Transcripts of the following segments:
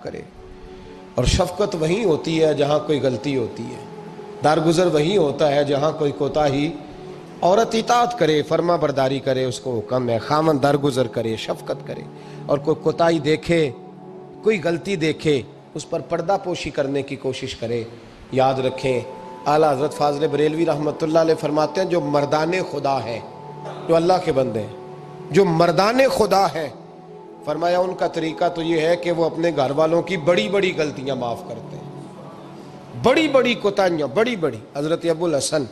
کرے. اور شفقت وہیں ہوتی ہے جہاں کوئی غلطی ہوتی ہے، درگزر وہیں ہوتا ہے جہاں کوئی کوتاہی. عورت اطاعت کرے، فرما برداری کرے، اس کو حکم ہے. خاوند درگزر کرے، شفقت کرے، اور کوئی کوتاہی دیکھے، کوئی غلطی دیکھے، اس پر پردہ پوشی کرنے کی کوشش کرے. یاد رکھیں اعلیٰ حضرت فاضل بریلوی رحمۃ اللہ علیہ فرماتے ہیں جو مردان خدا ہیں، جو اللہ کے بندے ہیں، جو مردان خدا ہیں، فرمایا ان کا طریقہ تو یہ ہے کہ وہ اپنے گھر والوں کی بڑی بڑی غلطیاں معاف کرتے ہیں، بڑی بڑی کوتاہیاں، بڑی بڑی. حضرت ابو الحسن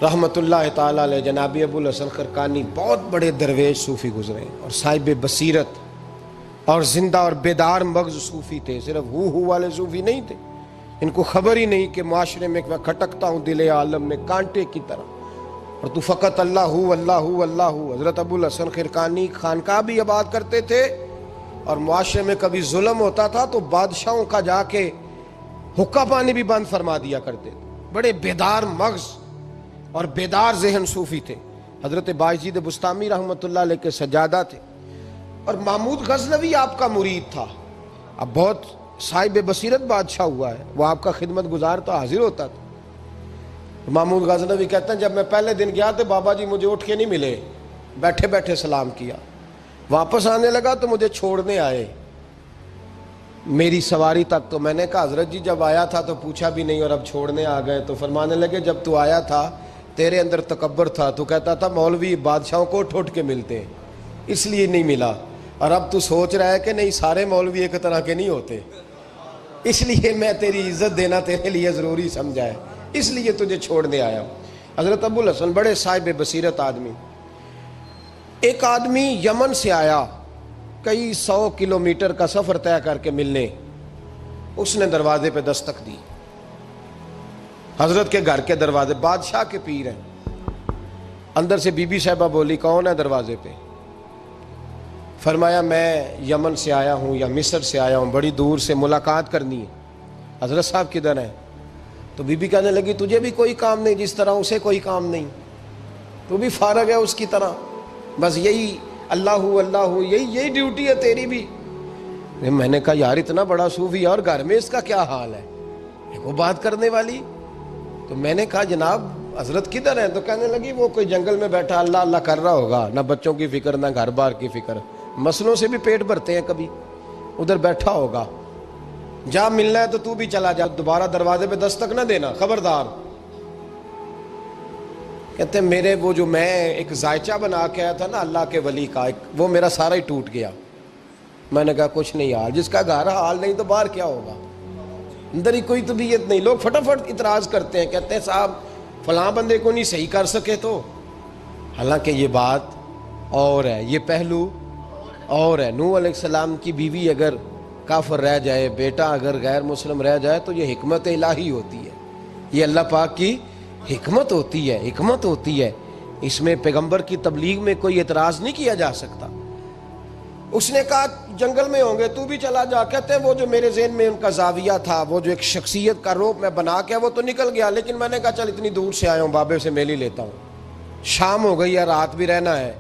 رحمۃ اللہ تعالیٰ علیہ، جناب ابو الحسن خرقانی بہت بڑے درویش صوفی گزرے اور صاحب بصیرت اور زندہ اور بیدار مغز صوفی تھے. صرف ہو والے صوفی نہیں تھے، ان کو خبر ہی نہیں کہ معاشرے میں میں کھٹکتا ہوں دل عالم میں کانٹے کی طرح، اور تو فقط اللہ ہو اللہ ہو اللہ ہو. حضرت ابو الحسن خرقانی خانقاہ بھی آباد کرتے تھے، اور معاشرے میں کبھی ظلم ہوتا تھا تو بادشاہوں کا جا کے حقہ پانی بھی بند فرما دیا کرتے تھے. بڑے بیدار مغز اور بیدار ذہن صوفی تھے. حضرت باجید بستامی رحمۃ اللہ علیہ کے سجادہ تھے، اور محمود غزنوی آپ کا مرید تھا. اب بہت صاحب بصیرت بادشاہ ہوا ہے، وہ آپ کا خدمت گزار تو حاضر ہوتا تھا. محمود غزنوی کہتے ہیں جب میں پہلے دن گیا تو بابا جی مجھے اٹھ کے نہیں ملے، بیٹھے بیٹھے سلام کیا. واپس آنے لگا تو مجھے چھوڑنے آئے میری سواری تک. تو میں نے کہا حضرت جی جب آیا تھا تو پوچھا بھی نہیں اور اب چھوڑنے آ گئے. تو فرمانے لگے جب تو آیا تھا تیرے اندر تکبر تھا، تو کہتا تھا مولوی بادشاہوں کو اٹھ اٹھ کے ملتے ہیں اس لیے نہیں ملا، اور اب تو سوچ رہا ہے کہ نہیں سارے مولوی ایک طرح کے نہیں ہوتے، اس لیے میں تیری عزت دینا تیرے لیے ضروری سمجھا ہے، اس لیے تجھے چھوڑنے آیا ہوں. حضرت ابو الحسن بڑے صاحب بصیرت آدمی. ایک آدمی یمن سے آیا کئی 100 کلومیٹر کا سفر طے کر کے ملنے. اس نے دروازے پہ دستک دی، حضرت کے گھر کے دروازے، بادشاہ کے پیر ہیں. اندر سے بی بی صاحبہ بولی کون ہے دروازے پہ؟ فرمایا میں یمن سے آیا ہوں یا مصر سے آیا ہوں، بڑی دور سے ملاقات کرنی ہے. حضرت صاحب کدھر ہیں؟ تو بی بی کہنے لگی تجھے بھی کوئی کام نہیں جس طرح اسے کوئی کام نہیں، تو بھی فارغ ہے اس کی طرح، بس یہی اللہ ہو اللہ ہو، یہی ڈیوٹی ہے تیری بھی. میں نے کہا یار اتنا بڑا صوفی اور گھر میں اس کا کیا حال ہے، وہ بات کرنے والی. تو میں نے کہا جناب حضرت کدھر ہیں؟ تو کہنے لگی وہ کوئی جنگل میں بیٹھا اللہ اللہ کر رہا ہوگا، نہ بچوں کی فکر نہ گھر بار کی فکر، مسئلوں سے بھی پیٹ بھرتے ہیں کبھی، ادھر بیٹھا ہوگا. جا ملنا ہے تو بھی چلا جا، دوبارہ دروازے پہ دستک نہ دینا خبردار. کہتے ہیں میرے وہ جو میں ایک ذائچہ بنا کے آیا تھا نا اللہ کے ولی کا، وہ میرا سارا ہی ٹوٹ گیا. میں نے کہا کچھ نہیں حال، جس کا گھر حال نہیں تو باہر کیا ہوگا، اندر ہی کوئی طبیعت نہیں. لوگ فٹافٹ اعتراض کرتے ہیں، کہتے ہیں صاحب فلاں بندے کو نہیں صحیح کر سکے تو، حالانکہ یہ بات اور ہے، یہ پہلو اور ہے. نوح علیہ السلام کی بیوی اگر کافر رہ جائے، بیٹا اگر غیر مسلم رہ جائے تو یہ حکمت الہی ہوتی ہے، یہ اللہ پاک کی حکمت ہوتی ہے، حکمت ہوتی ہے. اس میں پیغمبر کی تبلیغ میں کوئی اعتراض نہیں کیا جا سکتا. اس نے کہا جنگل میں ہوں گے تو بھی چلا جا. کہتے ہیں وہ جو میرے ذہن میں ان کا زاویہ تھا، وہ جو ایک شخصیت کا روپ میں بنا کے وہ تو نکل گیا، لیکن میں نے کہا چل اتنی دور سے آیا ہوں بابے سے میل ہی لیتا ہوں، شام ہو گئی ہے رات بھی رہنا ہے.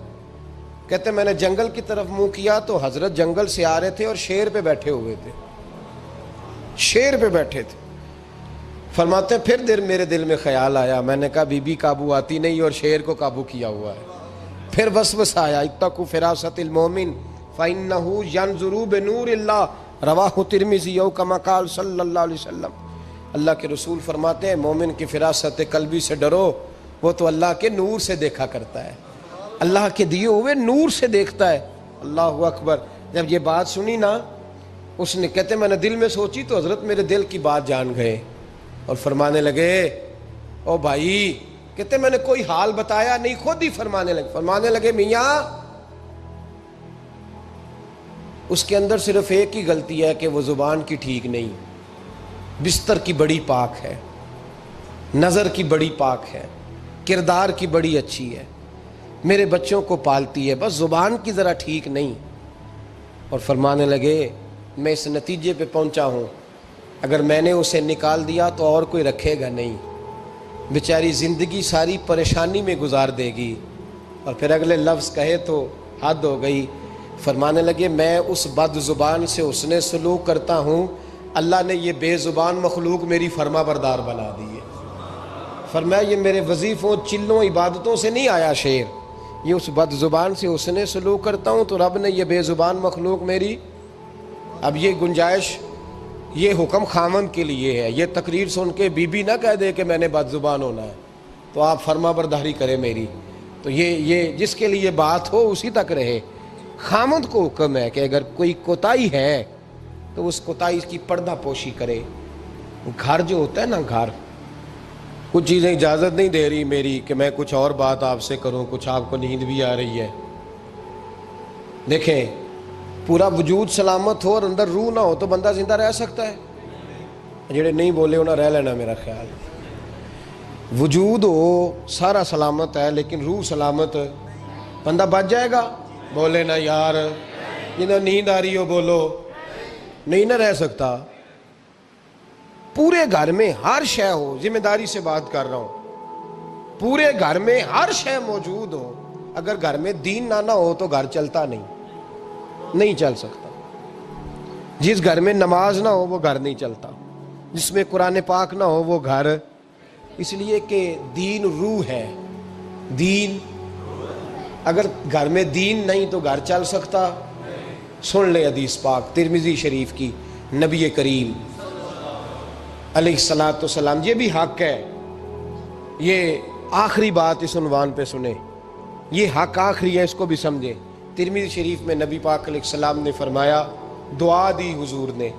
کہتے میں نے جنگل کی طرف منہ کیا تو حضرت جنگل سے آ رہے تھے اور شیر پہ بیٹھے ہوئے تھے، شیر پہ بیٹھے تھے. فرماتے ہیں پھر میرے دل میں خیال آیا، میں نے کہا بی بی قابو آتی نہیں اور شیر کو قابو کیا ہوا ہے. پھر وسوسہ آیا اتقوا فراست المومن فإنہ ینظر بنور اللہ، رواہ ترمذی او کما قال صلی اللہ علیہ وسلم. اللہ کے رسول فرماتے ہیں مومن کی فراست قلبی سے ڈرو، وہ تو اللہ کے نور سے دیکھا کرتا ہے، اللہ کے دیے ہوئے نور سے دیکھتا ہے. اللہ اکبر. جب یہ بات سنی نا اس نے، کہتے میں نے دل میں سوچی تو حضرت میرے دل کی بات جان گئے اور فرمانے لگے او بھائی، کہتے میں نے کوئی حال بتایا نہیں، خود ہی فرمانے لگے میاں اس کے اندر صرف ایک ہی غلطی ہے کہ وہ زبان کی ٹھیک نہیں، بستر کی بڑی پاک ہے، نظر کی بڑی پاک ہے، کردار کی بڑی اچھی ہے، میرے بچوں کو پالتی ہے، بس زبان کی ذرا ٹھیک نہیں. اور فرمانے لگے میں اس نتیجے پہ پہنچا ہوں اگر میں نے اسے نکال دیا تو اور کوئی رکھے گا نہیں، بیچاری زندگی ساری پریشانی میں گزار دے گی. اور پھر اگلے لفظ کہے تو حد ہو گئی، فرمانے لگے میں اس بد زبان سے حسن سلوک کرتا ہوں، اللہ نے یہ بے زبان مخلوق میری فرما بردار بنا دی ہے۔ فرمایا یہ میرے وظیفوں چلوں عبادتوں سے نہیں آیا شعر، یہ اس بد زبان سے حسن سلوک کرتا ہوں تو رب نے یہ بے زبان مخلوق میری۔ اب یہ گنجائش، یہ حکم خامند کے لیے ہے، یہ تقریر سن کے بی بی نہ کہہ دے کہ میں نے بد زبان ہونا ہے تو آپ فرما برداری کریں میری، تو یہ جس کے لیے بات ہو اسی تک رہے۔ خامند کو حکم ہے کہ اگر کوئی کوتاہی ہے تو اس کوتاہی کی پردہ پوشی کرے۔ گھر جو ہوتا ہے نا، گھر کچھ چیزیں اجازت نہیں دے رہی میری کہ میں کچھ اور بات آپ سے کروں، کچھ آپ کو نیند بھی آ رہی ہے۔ دیکھیں پورا وجود سلامت ہو اور اندر روح نہ ہو تو بندہ زندہ رہ سکتا ہے؟ جڑے نہیں بولے انہیں رہ لینا میرا خیال۔ وجود ہو سارا سلامت ہے لیکن روح سلامت، بندہ بچ جائے گا؟ بولے نا یار، جنہیں نیند آ رہی ہو بولو، نہیں نہ رہ سکتا۔ پورے گھر میں ہر شے ہو، ذمہ داری سے بات کر رہا ہوں، پورے گھر میں ہر شے موجود ہو، اگر گھر میں دین نہ ہو تو گھر چلتا نہیں چل سکتا۔ جس گھر میں نماز نہ ہو وہ گھر نہیں چلتا، جس میں قرآن پاک نہ ہو وہ گھر، اس لیے کہ دین روح ہے۔ دین اگر گھر میں دین نہیں تو گھر چل سکتا؟ سن لے حدیث پاک ترمذی شریف کی، نبی کریم علیہ الصلاۃ والسلام، یہ بھی حق ہے، یہ آخری بات اس عنوان پہ سنیں، یہ حق آخری ہے، اس کو بھی سمجھیں۔ ترمذی شریف میں نبی پاک علیہ السلام نے فرمایا، دعا دی حضور نے،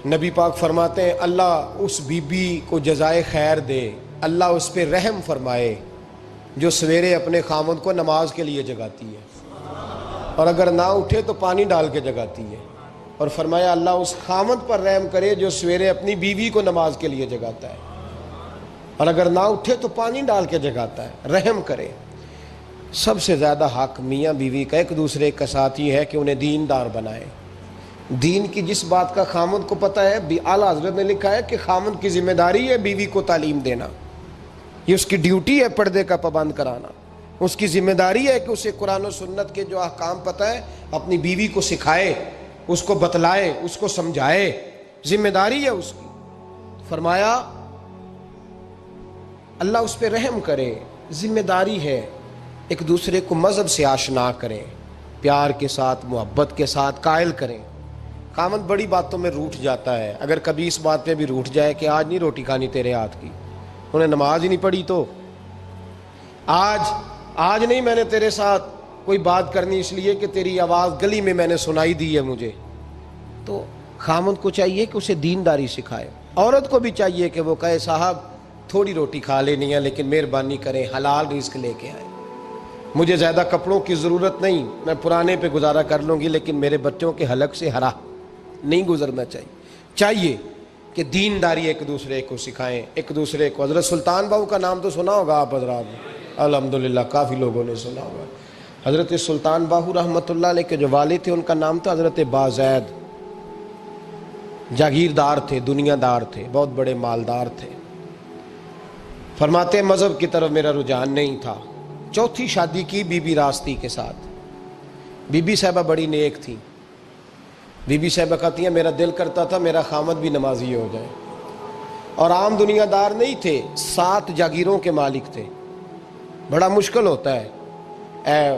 نبی پاک فرماتے ہیں اللہ اس بی بی کو جزائے خیر دے، اللہ اس پہ رحم فرمائے جو سویرے اپنے خامند کو نماز کے لیے جگاتی ہے اور اگر نہ اٹھے تو پانی ڈال کے جگاتی ہے، اور فرمایا اللہ اس خامند پر رحم کرے جو سویرے اپنی بیوی کو نماز کے لیے جگاتا ہے اور اگر نہ اٹھے تو پانی ڈال کے جگاتا ہے، رحم کرے۔ سب سے زیادہ حق میاں بیوی کا ایک دوسرے کا ساتھ یہ ہے کہ انہیں دیندار بنائے۔ دین کی جس بات کا خامند کو پتہ ہے، اعلیٰ حضرت نے لکھا ہے کہ خامند کی ذمہ داری ہے بیوی کو تعلیم دینا، یہ اس کی ڈیوٹی ہے پردے کا پابند کرانا، اس کی ذمہ داری ہے کہ اسے قرآن و سنت کے جو احکام پتہ ہے اپنی بیوی کو سکھائے، اس کو بتلائے، اس کو سمجھائے، ذمہ داری ہے اس کی۔ فرمایا اللہ اس پہ رحم کرے، ذمہ داری ہے، ایک دوسرے کو مذہب سے آشنا کریں، پیار کے ساتھ محبت کے ساتھ قائل کریں۔ خامند بڑی باتوں میں روٹھ جاتا ہے، اگر کبھی اس بات پہ بھی روٹھ جائے کہ آج نہیں روٹی کھانی تیرے ہاتھ کی، انہیں نماز ہی نہیں پڑھی تو آج نہیں میں نے تیرے ساتھ کوئی بات کرنی اس لیے کہ تیری آواز گلی میں نے سنائی دی ہے مجھے، تو خامند کو چاہیے کہ اسے دینداری سکھائے۔ عورت کو بھی چاہیے کہ وہ کہے صاحب تھوڑی روٹی کھا لینی ہے لیکن مہربانی کریں حلال رزق لے کے آئے، مجھے زیادہ کپڑوں کی ضرورت نہیں، میں پرانے پہ گزارا کر لوں گی لیکن میرے بچوں کے حلق سے ہرا نہیں گزرنا چاہیے کہ دینداری ایک دوسرے کو سکھائیں، ایک دوسرے کو۔ حضرت سلطان باہو کا نام تو سنا ہوگا آپ حضرات نے، الحمدللہ کافی لوگوں نے سنا ہوگا۔ حضرت سلطان باہو رحمۃ اللہ علیہ کے جو والد تھے ان کا نام تھا حضرت بازید، جاگیردار تھے، دنیا دار تھے، بہت بڑے مالدار تھے۔ فرماتے مذہب کی طرف میرا رجحان نہیں تھا، چوتھی شادی کی بی بی راستی کے ساتھ۔ بی بی صاحبہ بڑی نیک تھی، بی بی صاحبہ کہتی ہیں میرا دل کرتا تھا میرا خامد بھی نمازی ہو جائے، اور عام دنیا دار نہیں تھے، 7 جاگیروں کے مالک تھے۔ بڑا مشکل ہوتا ہے، اے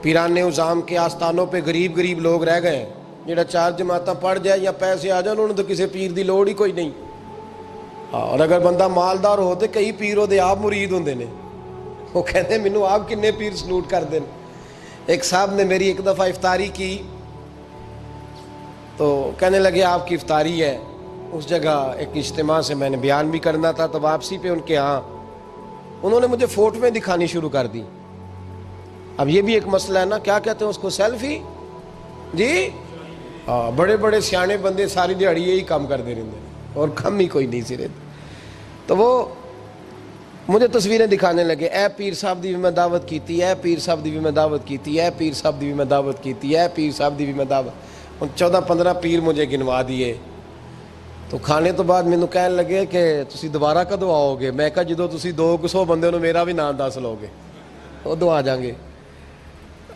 پیران نظام کے آستانوں پہ غریب لوگ رہ گئے ہیں، جڑا 4 جماعتاں پڑھ جائے یا پیسے آ جائیں انہوں تو کسی پیر دی لوڑ ہی کوئی نہیں، اور اگر بندہ مالدار ہو تو کئی پیروں دے آپ مرید ہوندے نے، وہ کہتے ہیں مینوں آپ کنے پیر سلوٹ کر دیں۔ ایک صاحب نے میری ایک دفعہ افطاری کی تو کہنے لگے آپ کی افطاری ہے، اس جگہ ایک اجتماع سے میں نے بیان بھی کرنا تھا تو واپسی پہ ان کے ہاں انہوں نے مجھے فوٹویں دکھانی شروع کر دی۔ اب یہ بھی ایک مسئلہ ہے نا، کیا کہتے ہیں اس کو، سیلفی جی، بڑے بڑے سیانے بندے ساری دیہڑی یہی کام کر دے رہے ہیں اور کم ہی کوئی نہیں سرے، تو وہ مجھے تصویریں دکھانے لگے، اے پیر صاحب دی بھی میں دعوت کیتی، اے پیر صاحب دی بھی میں دعوت کیتی، اے پیر صاحب دی بھی میں دعوت کیتی، اے پیر صاحب دی بھی میں دعوت، 14-15 پیر مجھے گنوا دیے۔ تو کھانے تو بعد مینوں کہنے لگے کہ تسی دوبارہ کدوں آؤ گے؟ میں کہا جدوں تسی 200 بندے نوں میرا بھی نام دس لو گے ادوں آ جاؤں گے۔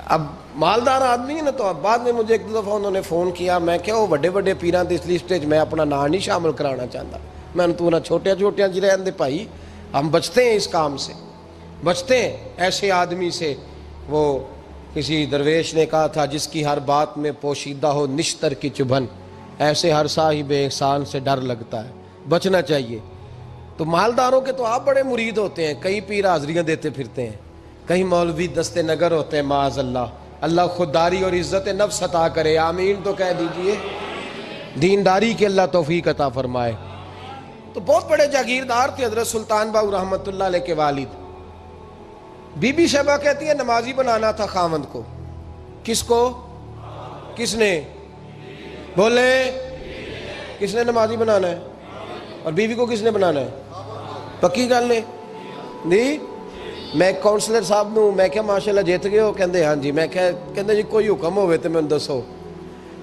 اب مالدار آدمی ہے نا. تو اب بعد میں مجھے ایک دو دفعہ انہوں نے فون کیا, میں کیا وہ بڑے بڑے پیران دے اس لسٹ میں اپنا نام نہیں شامل کرانا چاہتا. میں نے تو نہ چھوٹے چھوٹے جی رہن دے بھائی, ہم بچتے ہیں اس کام سے, بچتے ہیں ایسے آدمی سے. وہ کسی درویش نے کہا تھا, جس کی ہر بات میں پوشیدہ ہو نشتر کی چبھن, ایسے ہر صاحب احسان سے ڈر لگتا ہے. بچنا چاہیے. تو مالداروں کے تو آپ بڑے مرید ہوتے ہیں, کئی پیر حاضریاں دیتے پھرتے ہیں, کہیں مولوی دستے نگر ہوتے ہیں, معاذ اللہ. اللہ خودداری اور عزت نفس عطا کرے, آمین تو کہہ دیجئے. دینداری کے اللہ توفیق عطا فرمائے. تو بہت بڑے جاگیردار تھے حضرت سلطان باہو رحمۃ اللہ علیہ کے والد. بی بی شیبہ کہتی ہے نمازی بنانا تھا خاوند کو. کس کو؟ کس نے بولے؟ کس نے نمازی بنانا ہے؟ اور بیوی کو کس نے بنانا ہے؟ پکی گل نے نہیں. میں کونسلر صاحب نو میں کیا ماشاءاللہ جیت گئے ہو؟ کہندے ہاں جی. میں کہندے جی کوئی حکم ہوئے تو میں دسو.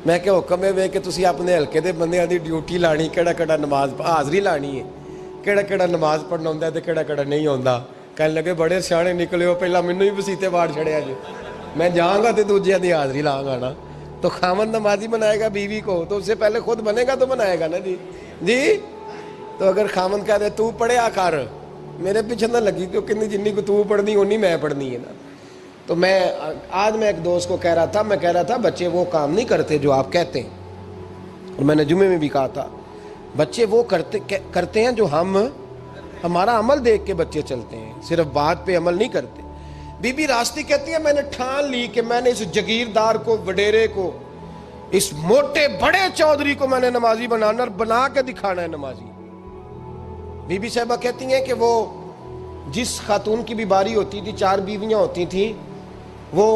میں کہ حکم ہے کہ تسی اپنے ہلکے دے بندیاں دی ڈیوٹی لانی, کیڑا کیڑا نماز حاضری لانی ہے, کیڑا کیڑا نماز پڑھنا ہوندا ہے تے کیڑا کیڑا نہیں ہوندا. کہنے لگے بڑے سیانے نکلے ہو, پہلا مینوں ہی وسیتے واڑ چھڑیا جی. میں جاؤں گا تے دوجیاں دی حاضری لاں گا نا. تو خاوند نمازی بنائے گا بیوی کو تو اس سے پہلے خود بنے گا تو بنائے گا نا جی. جی تو اگر خاوند کہہ دے تو پڑھیا کر, میرے پیچھے نہ لگی کیونکہ جنی کو تو پڑھنی اونی میں پڑھنی ہے نا. تو میں آج میں ایک دوست کو کہہ رہا تھا بچے وہ کام نہیں کرتے جو آپ کہتے ہیں. اور میں نے جمعے میں بھی کہا تھا بچے وہ کرتے ہیں جو ہمارا عمل دیکھ کے بچے چلتے ہیں, صرف بات پہ عمل نہیں کرتے. بی بی راستی کہتی ہے میں نے ٹھان لی کہ میں نے اس جگیردار کو, وڈیرے کو, اس موٹے بڑے چودھری کو میں نے نمازی بنانا اور بنا کے دکھانا ہے نمازی. بی بی صاحبہ کہتی ہیں کہ وہ جس خاتون کی بھی باری ہوتی تھی, 4 بیویاں ہوتی تھیں, وہ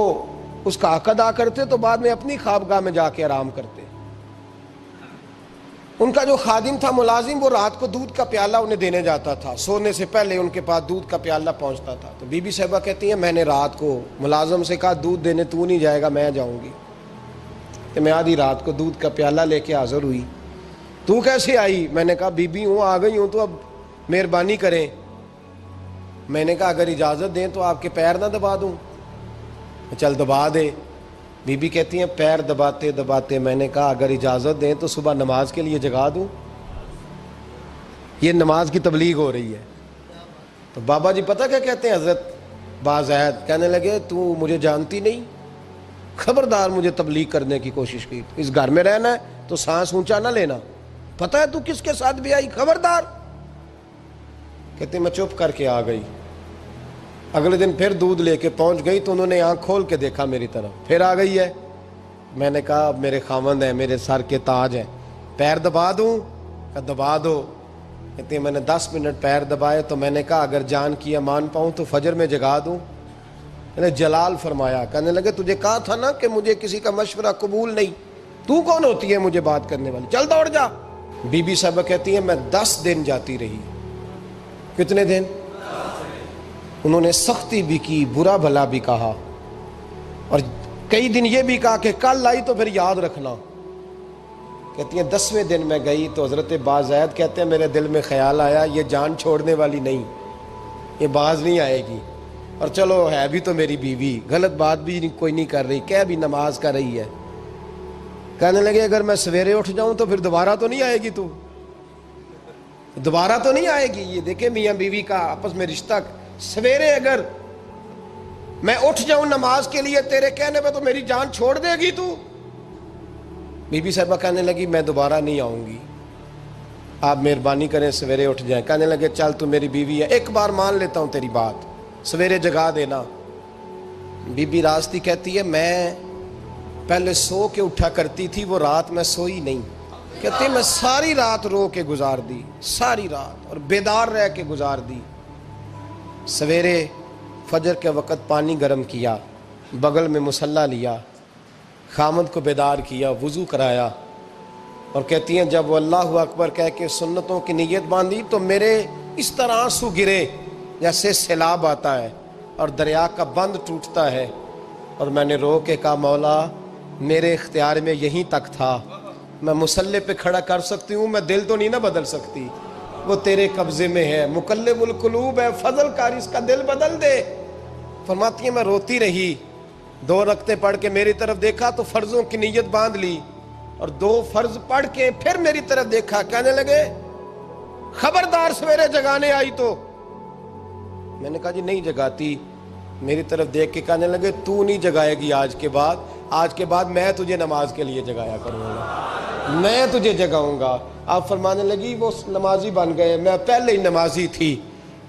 اس کا حق ادا کرتے تو بعد میں اپنی خوابگاہ میں جا کے آرام کرتے. ان کا جو خادم تھا ملازم, وہ رات کو دودھ کا پیالہ انہیں دینے جاتا تھا, سونے سے پہلے ان کے پاس دودھ کا پیالہ پہنچتا تھا. تو بی بی صاحبہ کہتی ہیں میں نے رات کو ملازم سے کہا دودھ دینے تو نہیں جائے گا, میں جاؤں گی. کہ میں آدھی رات کو دودھ کا پیالہ لے کے حاضر ہوئی. تو کیسے آئی؟ میں نے کہا بی بی ہوں, آ گئی ہوں, تو اب مہربانی کریں. میں نے کہا اگر اجازت دیں تو آپ کے پیر نہ دبا دوں. چل دبا دے. بی بی کہتی ہیں پیر دباتے دباتے میں نے کہا اگر اجازت دیں تو صبح نماز کے لیے جگا دوں. یہ نماز کی تبلیغ ہو رہی ہے. تو بابا جی پتہ کیا کہتے ہیں حضرت بازید, کہنے لگے تو مجھے جانتی نہیں, خبردار مجھے تبلیغ کرنے کی کوشش کی. اس گھر میں رہنا ہے تو سانس اونچا نہ لینا, پتہ ہے تو کس کے ساتھ بھی آئی, خبردار. کہتے ہیں میں چپ کر کے آ گئی. اگلے دن پھر دودھ لے کے پہنچ گئی تو انہوں نے آنکھ کھول کے دیکھا میری طرف, پھر آ گئی ہے. میں نے کہا اب میرے خاوند ہیں, میرے سر کے تاج ہیں, پیر دبا دوں؟ کہ دبا دو. کہتے ہیں میں نے 10 منٹ پیر دبائے تو میں نے کہا اگر جان کی امان پاؤں تو فجر میں جگا دوں. میں نے جلال فرمایا. کہنے لگے تجھے کہا تھا نا کہ مجھے کسی کا مشورہ قبول نہیں, تو کون ہوتی ہے مجھے بات کرنے والی, چل دوڑ جا. بی بی صاحبہ کہتی ہیں میں 10 دن جاتی رہی. کتنے دن؟ انہوں نے سختی بھی کی, برا بھلا بھی کہا, اور کئی دن یہ بھی کہا کہ کل آئی تو پھر یاد رکھنا. کہتی ہیں 10ویں دن میں گئی تو حضرت بازید کہتے ہیں میرے دل میں خیال آیا یہ جان چھوڑنے والی نہیں, یہ باز نہیں آئے گی. اور چلو ہے بھی تو میری بیوی, غلط بات بھی کوئی نہیں کر رہی, کہہ بھی نماز کر رہی ہے. کہنے لگے اگر میں سویرے اٹھ جاؤں تو پھر دوبارہ تو نہیں آئے گی, تو دوبارہ تو نہیں آئے گی. یہ دیکھیں میاں بیوی کا آپس میں رشتہ. سویرے اگر میں اٹھ جاؤں نماز کے لیے تیرے کہنے پہ تو میری جان چھوڑ دے گی تو. بی بی صاحبہ کہنے لگی میں دوبارہ نہیں آؤں گی, آپ مہربانی کریں سویرے اٹھ جائیں. کہنے لگے چل تو میری بیوی ہے, ایک بار مان لیتا ہوں تیری بات, سویرے جگا دینا. بی بی راستی کہتی ہے میں پہلے سو کے اٹھا کرتی تھی, وہ رات میں سوئی نہیں. کہتی میں ساری رات رو کے گزار دی, ساری رات, اور بیدار رہ کے گزار دی. سویرے فجر کے وقت پانی گرم کیا, بغل میں مصلی لیا, خامد کو بیدار کیا, وضو کرایا, اور کہتی ہیں جب وہ اللہ اکبر کہہ کے سنتوں کی نیت باندھی تو میرے اس طرح آنسو گرے جیسے سیلاب آتا ہے اور دریا کا بند ٹوٹتا ہے. اور میں نے رو کے کہا مولا میرے اختیار میں یہیں تک تھا, میں مصلی پہ کھڑا کر سکتی ہوں, میں دل تو نہیں نہ بدل سکتی, وہ تیرے قبضے میں ہے, مقلب القلوب ہے, فضل کر اس کا دل بدل دے. فرماتی ہیں میں روتی رہی, 2 رکعتیں پڑھ کے میری طرف دیکھا تو فرضوں کی نیت باندھ لی، اور 2 فرض پڑھ کے پھر میری طرف دیکھا، کہنے لگے خبردار سویرے جگانے آئی تو۔ میں نے کہا جی نہیں جگاتی۔ میری طرف دیکھ کے کہنے لگے تو نہیں جگائے گی آج کے بعد میں تجھے نماز کے لیے جگایا کروں گا، میں تجھے جگاؤں گا۔ آپ فرمانے لگی وہ نمازی بن گئے، میں پہلے ہی نمازی تھی۔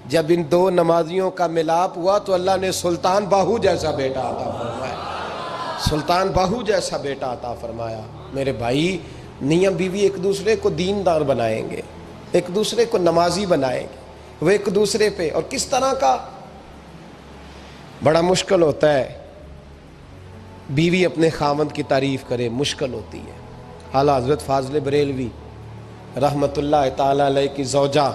جب ان 2 نمازیوں کا ملاپ ہوا تو اللہ نے سلطان باہو جیسا بیٹا عطا فرمایا، سلطان باہو جیسا بیٹا عطا فرمایا۔ میرے بھائی، میاں بیوی ایک دوسرے کو دیندار بنائیں گے، ایک دوسرے کو نمازی بنائیں گے، وہ ایک دوسرے پہ، اور کس طرح کا بڑا مشکل ہوتا ہے بیوی اپنے خاوند کی تعریف کرے، مشکل ہوتی ہے۔ اعلیٰ حضرت فاضل بریلوی رحمت اللہ تعالی علیہ کی زوجہ،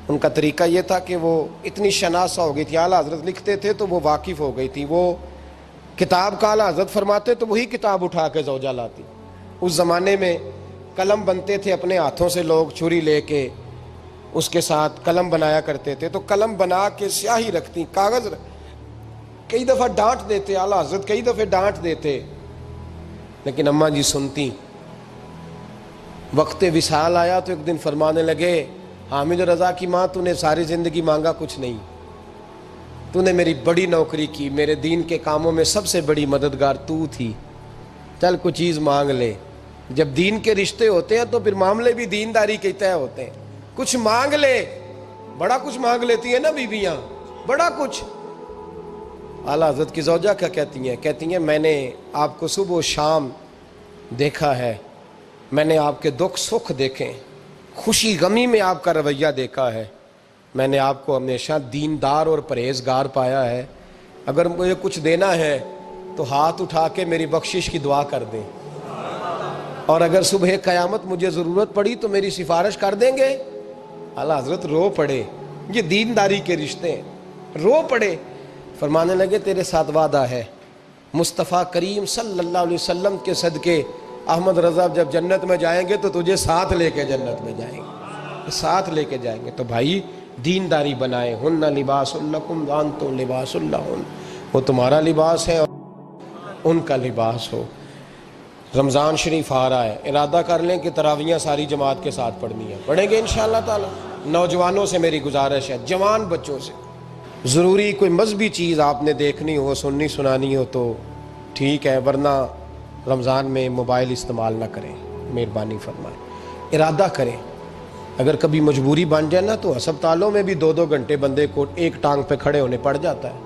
ان کا طریقہ یہ تھا کہ وہ اتنی شناسہ ہو گئی تھی، اعلیٰ حضرت لکھتے تھے تو وہ واقف ہو گئی تھی، وہ کتاب کا اعلیٰ حضرت فرماتے تو وہی کتاب اٹھا کے زوجہ لاتی۔ اس زمانے میں قلم بنتے تھے اپنے ہاتھوں سے، لوگ چھری لے کے اس کے ساتھ قلم بنایا کرتے تھے، تو قلم بنا کے سیاہی رکھتی، کاغذ کئی دفعہ ڈانٹ دیتے، اعلیٰ حضرت کئی دفعہ ڈانٹ دیتے، لیکن اماں جی سنتی۔ وقت وصال آیا تو ایک دن فرمانے لگے حامد رضا کی ماں، تو نے ساری زندگی مانگا کچھ نہیں، تو نے میری بڑی نوکری کی، میرے دین کے کاموں میں سب سے بڑی مددگار تو تھی، چل کچھ چیز مانگ لے۔ جب دین کے رشتے ہوتے ہیں تو پھر معاملے بھی دینداری کے طے ہوتے ہیں، کچھ مانگ لے۔ بڑا کچھ مانگ لیتی ہیں نا بیویاں، بڑا کچھ۔ اعلیٰ حضرت کی زوجہ کیا کہتی ہیں میں نے آپ کو صبح و شام دیکھا ہے، میں نے آپ کے دکھ سکھ دیکھے، خوشی غمی میں آپ کا رویہ دیکھا ہے، میں نے آپ کو ہمیشہ دیندار اور پرہیزگار پایا ہے، اگر مجھے کچھ دینا ہے تو ہاتھ اٹھا کے میری بخشش کی دعا کر دیں، اور اگر صبح قیامت مجھے ضرورت پڑی تو میری سفارش کر دیں گے۔ اعلیٰ حضرت رو پڑے، یہ دینداری کے رشتے ہیں، رو پڑے۔ فرمانے لگے تیرے ساتھ وعدہ ہے، مصطفیٰ کریم صلی اللہ علیہ وسلم کے صدقے احمد رضا جب جنت میں جائیں گے تو تجھے ساتھ لے کے جنت میں جائیں گے، ساتھ لے کے جائیں گے۔ تو بھائی دینداری بنائیں، ہن لباس لکم وانتم لباس لہن، وہ تمہارا لباس ہے اور ان کا لباس ہو۔ رمضان شریف آ رہا ہے، ارادہ کر لیں کہ تراویحیں ساری جماعت کے ساتھ پڑھنی ہے، پڑھیں گے انشاءاللہ تعالی۔ نوجوانوں سے میری گزارش ہے، جوان بچوں سے، ضروری کوئی مذہبی چیز آپ نے دیکھنی ہو، سننی سنانی ہو تو ٹھیک ہے، ورنہ رمضان میں موبائل استعمال نہ کریں، مہربانی فرمائیں، ارادہ کریں۔ اگر کبھی مجبوری بن جائے نا تو ہسپتالوں میں بھی 2 گھنٹے بندے کو ایک ٹانگ پہ کھڑے ہونے پڑ جاتا ہے،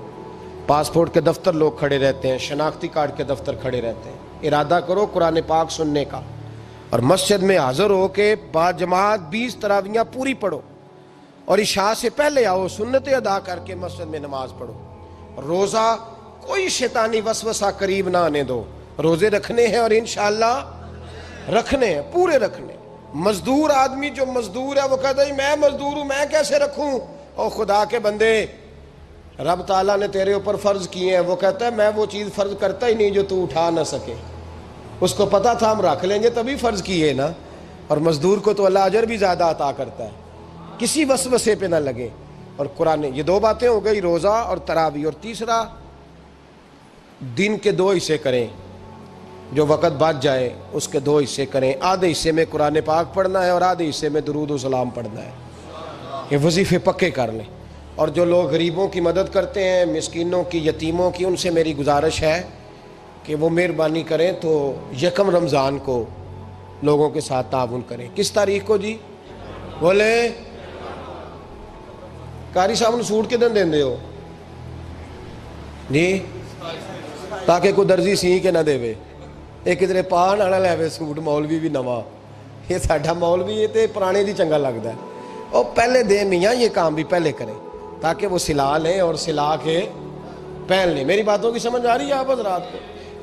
پاسپورٹ کے دفتر لوگ کھڑے رہتے ہیں، شناختی کارڈ کے دفتر کھڑے رہتے ہیں۔ ارادہ کرو قرآن پاک سننے کا، اور مسجد میں حاضر ہو کے با جماعت 20 تراویحیں پوری پڑھو، اور عشاء سے پہلے آؤ، سنتیں ادا کر کے مسجد میں نماز پڑھو۔ روزہ کوئی شیطانی وسوسہ قریب نہ آنے دو، روزے رکھنے ہیں اور انشاءاللہ رکھنے ہیں، پورے رکھنے۔ مزدور آدمی جو مزدور ہے وہ کہتا ہے میں مزدور ہوں، میں کیسے رکھوں؟ او خدا کے بندے، رب تعالیٰ نے تیرے اوپر فرض کیے ہیں، وہ کہتا ہے میں وہ چیز فرض کرتا ہی نہیں جو تو اٹھا نہ سکے، اس کو پتا تھا ہم رکھ لیں گے تبھی فرض کیے نا۔ اور مزدور کو تو اللہ اجر بھی زیادہ عطا کرتا ہے، کسی وسوسے پہ نہ لگے۔ اور قرآن، یہ 2 باتیں ہو گئی، روزہ اور تراویح۔ اور تیسرا، دن کے 2 حصے کریں، جو وقت بچ جائے اس کے 2 حصے کریں، آدھے حصے میں قرآن پاک پڑھنا ہے اور آدھے حصے میں درود و سلام پڑھنا ہے، یہ وظیفے پکے کر لیں۔ اور جو لوگ غریبوں کی مدد کرتے ہیں، مسکینوں کی، یتیموں کی، ان سے میری گزارش ہے کہ وہ مہربانی کریں تو 1 رمضان کو لوگوں کے ساتھ تعاون کریں۔ کس تاریخ کو جی؟ بولے قاری صاحب نے سوٹ کدن دیں دے ہو جی، تاکہ کوئی درزی سی کے نہ دے وے، ایک ادھر پاہ نہ لے وے سوٹ، مولوی بھی نواں، یہ ساڈا مولوی یہ تے پرانے دی چنگا لگتا ہے، اور پہلے دے میاں یہ کام بھی پہلے کریں تاکہ وہ سلا لیں اور سلا کے پہن لیں۔ میری باتوں کی سمجھ آ رہی ہے آپ حضرات کو؟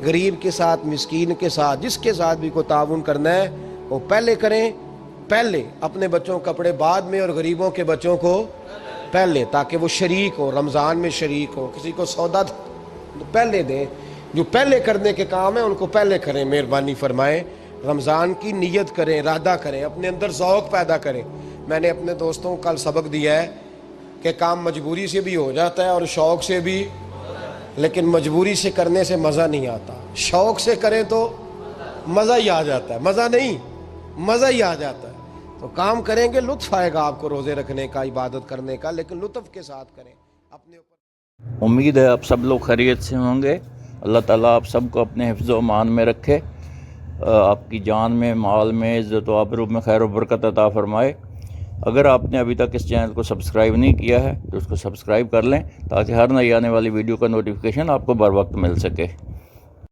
غریب کے ساتھ، مسکین کے ساتھ، جس کے ساتھ بھی کو تعاون کرنا ہے وہ پہلے کریں، پہلے اپنے بچوں کے کپڑے بعد میں، اور غریبوں کے بچوں کو پہلے، تاکہ وہ شریک ہو، رمضان میں شریک ہو، کسی کو سودا پہلے دیں، جو پہلے کرنے کے کام ہیں ان کو پہلے کریں، مہربانی فرمائیں۔ رمضان کی نیت کریں، ارادہ کریں، اپنے اندر ذوق پیدا کریں۔ میں نے اپنے دوستوں کو کل سبق دیا ہے کہ کام مجبوری سے بھی ہو جاتا ہے اور شوق سے بھی، لیکن مجبوری سے کرنے سے مزہ نہیں آتا. شوق سے کریں تو مزہ ہی آ جاتا ہے, مزہ نہیں مزہ ہی آ جاتا ہے. تو کام کریں گے لطف آئے گا آپ کو روزے رکھنے کا, عبادت کرنے کا, لیکن لطف کے ساتھ کریں اپنے اوپر. امید ہے آپ سب لوگ خیریت سے ہوں گے. اللہ تعالیٰ آپ سب کو اپنے حفظ و امان میں رکھے, آپ کی جان میں, مال میں, عزت و آبرو میں خیر و برکت عطا فرمائے. اگر آپ نے ابھی تک اس چینل کو سبسکرائب نہیں کیا ہے تو اس کو سبسکرائب کر لیں تاکہ ہر نئی آنے والی ویڈیو کا نوٹیفیکیشن آپ کو بر وقت مل سکے.